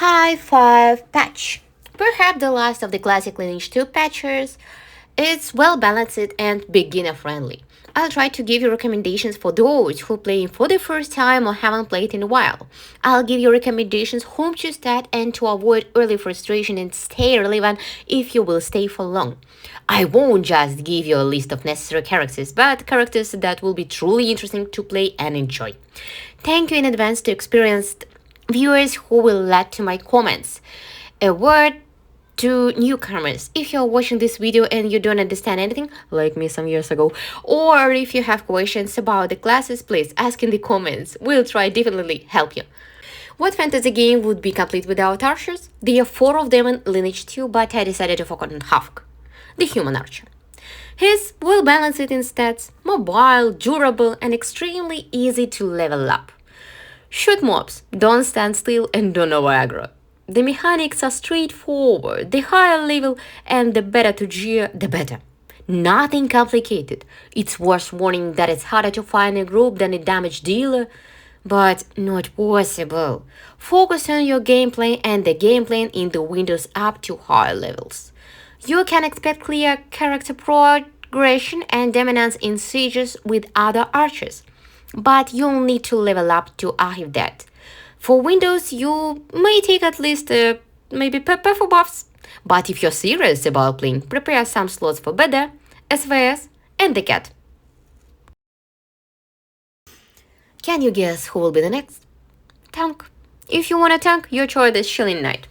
High 5 patch. Perhaps the last of the classic Lineage 2 patches. It's well balanced and beginner friendly. I'll try to give you recommendations for those who play for the first time or haven't played in a while. I'll give you recommendations whom to start and to avoid early frustration and stay relevant if you will stay for long. I won't just give you a list of necessary characters, but characters that will be truly interesting to play and enjoy. Thank you in advance to experienced viewers who will add to my comments. A word to newcomers: if you're watching this video and you don't understand anything, like me some years ago, or if you have questions about the classes, please ask in the comments. We'll try definitely help you. What fantasy game would be complete without archers? There are four of them in Lineage 2, but I decided to focus on Havoc, the human archer. He's well balanced in stats, mobile, durable, and extremely easy to level up. Shoot mobs, don't stand still, and don't over aggro. The mechanics are straightforward. The higher level and the better to gear, the better. Nothing complicated. It's worth warning that it's harder to find a group than a damage dealer, but not possible. Focus on your gameplay and the gameplay in the windows up to higher levels. You can expect clear character progression and dominance in sieges with other archers, but you'll need to level up to achieve that. For Windows, you may take at least maybe for buffs, but if you're serious about playing, prepare some slots for Beda, SVS, and the cat. Can you guess who will be the next? Tank. If you want a tank, your choice is Shilling Knight.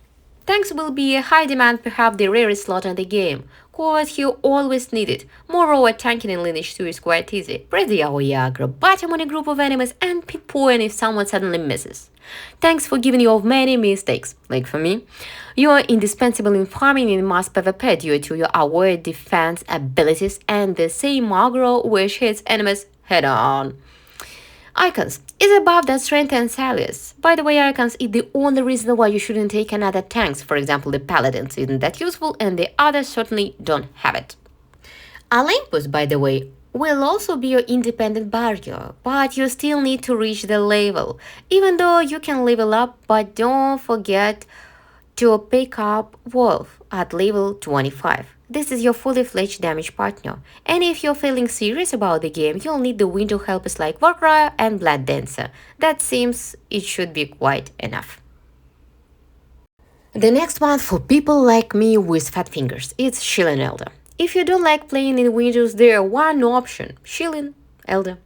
Tanks will be a high demand, perhaps the rarest slot in the game, cause you always need it. Moreover, tanking in Lineage 2 is quite easy. Press the AoE aggro button on a group of enemies and pinpoint if someone suddenly misses. Thanks for giving you of many mistakes, like for me. You are indispensable in farming in mass PvP due to your avoid defense abilities and the same aggro which hits enemies head on. Icons is above that strength and Salius. By the way, icons is the only reason why you shouldn't take another tanks. For example, the paladins isn't that useful and the others certainly don't have it. Olympus, by the way, will also be your independent barrier, but you still need to reach the level. Even though you can level up, but don't forget to pick up Wolf at level 25. This is your fully fledged damage partner, and if you're feeling serious about the game, you'll need the window helpers like Warcry and Blood Dancer. That seems it should be quite enough. The next one for people like me with fat fingers, it's Shilling Elder. If you don't like playing in Windows, there's one option, Shilling Elder.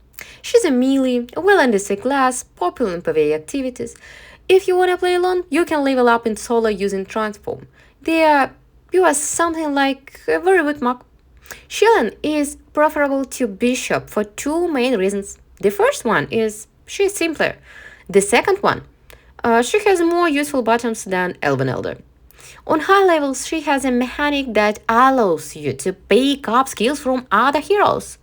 She's a melee, a well-understood class, popular in PvE activities. If you wanna play alone, you can level up in solo using Transform. You are something like a very good monk. Shilling is preferable to Bishop for two main reasons. The first one is she's simpler. The second one, she has more useful buttons than Elven Elder. On high levels, she has a mechanic that allows you to pick up skills from other heroes.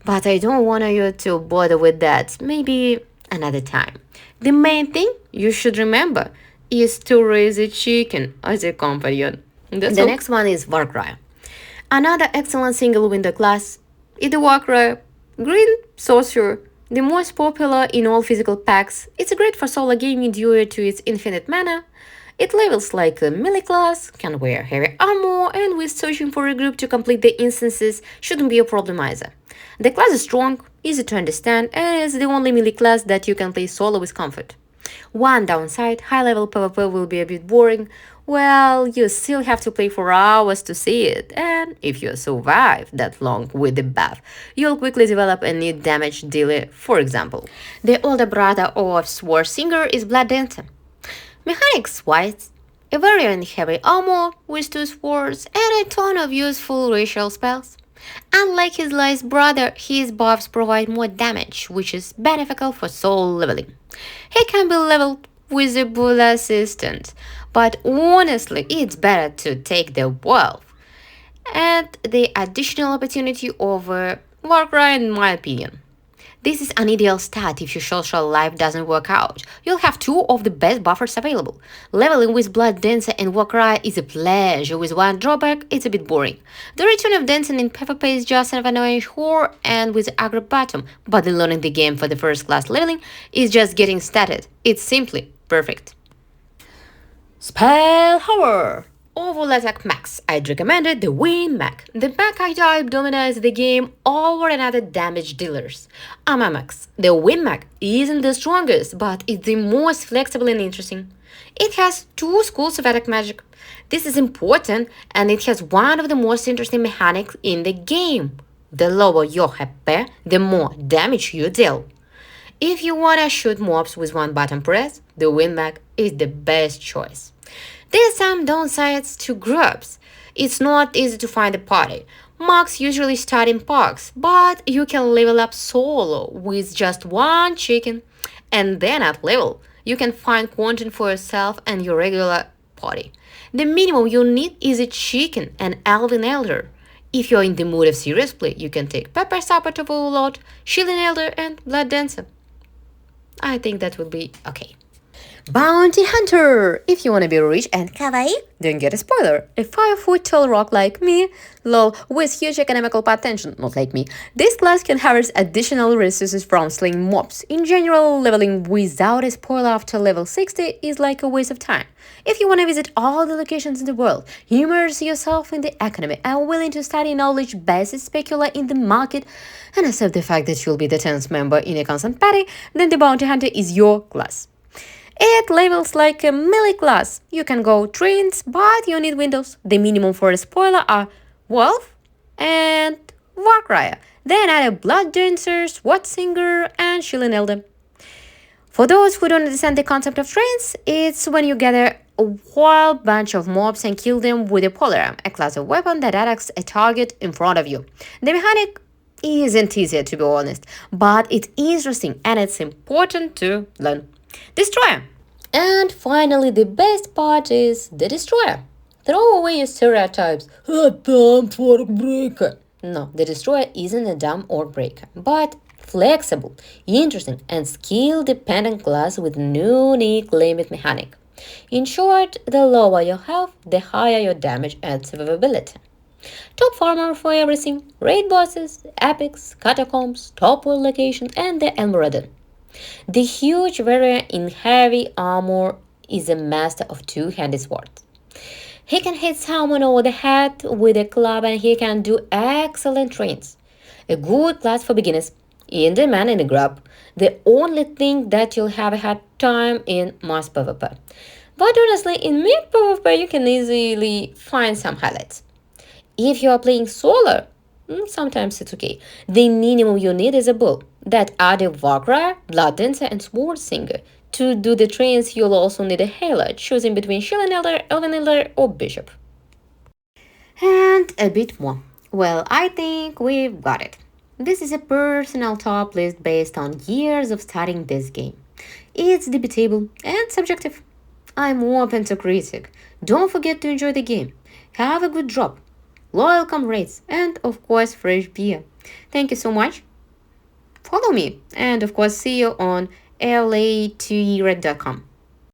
But I don't want you to bother with that. Maybe another time. The main thing you should remember is to raise a chicken as a companion. The next one is Warcry. Another excellent single window class is the Warcry Green Sorcerer, the most popular in all physical packs. It's great for solo gaming due to its infinite mana. It levels like a melee class, can wear heavy armor, and with searching for a group to complete the instances shouldn't be a problem either. The class is strong, easy to understand, and is the only melee class that you can play solo with comfort. One downside, high-level PvP will be a bit boring. Well, you still have to play for hours to see it, and if you survive that long with the buff, you'll quickly develop a new damage dealer, for example. The older brother of Sword Singer is Blood Dancer. Mechanics-wise, a very heavy armor with two swords and a ton of useful racial spells. Unlike his last brother, his buffs provide more damage, which is beneficial for soul leveling. He can be leveled with a bull assistant, but honestly, it's better to take the wolf and the additional opportunity over Warcry in my opinion. This is an ideal stat if your social life doesn't work out. You'll have two of the best buffers available. Leveling with Blood Dancer and Warcry is a pleasure. With one drawback, it's a bit boring. The return of dancing in PvP is just an annoying chore and with aggro bottom, but learning the game for the first class leveling is just getting started. It's simply perfect. Spell Horror! Overall attack max. I'd recommend it the Win Mac. The Mac type dominates the game over another damage dealers. Max. The Win Mac isn't the strongest, but it's the most flexible and interesting. It has two schools of attack magic. This is important, and it has one of the most interesting mechanics in the game. The lower your HP, the more damage you deal. If you wanna shoot mobs with one button press, the Winback is the best choice. There are some downsides to groups. It's not easy to find a party. Mobs usually start in packs, but you can level up solo with just one chicken. And then at level, you can find content for yourself and your regular party. The minimum you need is a chicken and Elven Elder. If you're in the mood of serious play, you can take Pepper Support of Overlord, Shielding Elder, and Blood Dancer. I think that will be okay. Bounty Hunter! If you want to be rich and kawaii, then get a spoiler. A 5-foot tall rock like me, lol, with huge economical potential, not like me. This class can harvest additional resources from slaying mobs. In general, leveling without a spoiler after level 60 is like a waste of time. If you want to visit all the locations in the world, immerse yourself in the economy, and willing to study knowledge-based specula in the market, and accept the fact that you'll be the 10th member in a constant party, then the Bounty Hunter is your class. It levels like a melee class. You can go trains, but you need windows. The minimum for a spoiler are Wolf and Warcryer. Then add a Blood Dancer, SWAT Singer, and Shielding Elder. For those who don't understand the concept of trains, it's when you gather a whole bunch of mobs and kill them with a polearm, a class of weapon that attacks a target in front of you. The mechanic isn't easier, to be honest, but it's interesting and it's important to learn. Destroyer. And finally, the best part is the Destroyer. Throw away your stereotypes. A dumb orc breaker. No, the Destroyer isn't a dumb orc breaker, but flexible, interesting, and skill-dependent class with unique limit mechanic. In short, the lower your health, the higher your damage and survivability. Top farmer for everything, raid bosses, epics, catacombs, top world locations, and the Elmoradon. The huge warrior in heavy armor is a master of two-handed swords. He can hit someone over the head with a club and he can do excellent trains. A good class for beginners. In demand in the group. The only thing that you'll have a hard time in mass PvP. But honestly, in mid PvP you can easily find some highlights. If you are playing solo, sometimes it's okay. The minimum you need is a bull that add a Warcry, Blood Dancer, and Sword Singer. To do the trains, you'll also need a Healer, choosing between Shielding Elder, Elven Elder, or Bishop. And a bit more. Well, I think we've got it. This is a personal top list based on years of studying this game. It's debatable and subjective. I'm open to critique. Don't forget to enjoy the game. Have a good drop. Loyal comrades, and of course fresh beer. Thank you so much. Follow me, and of course see you on la2ered.com.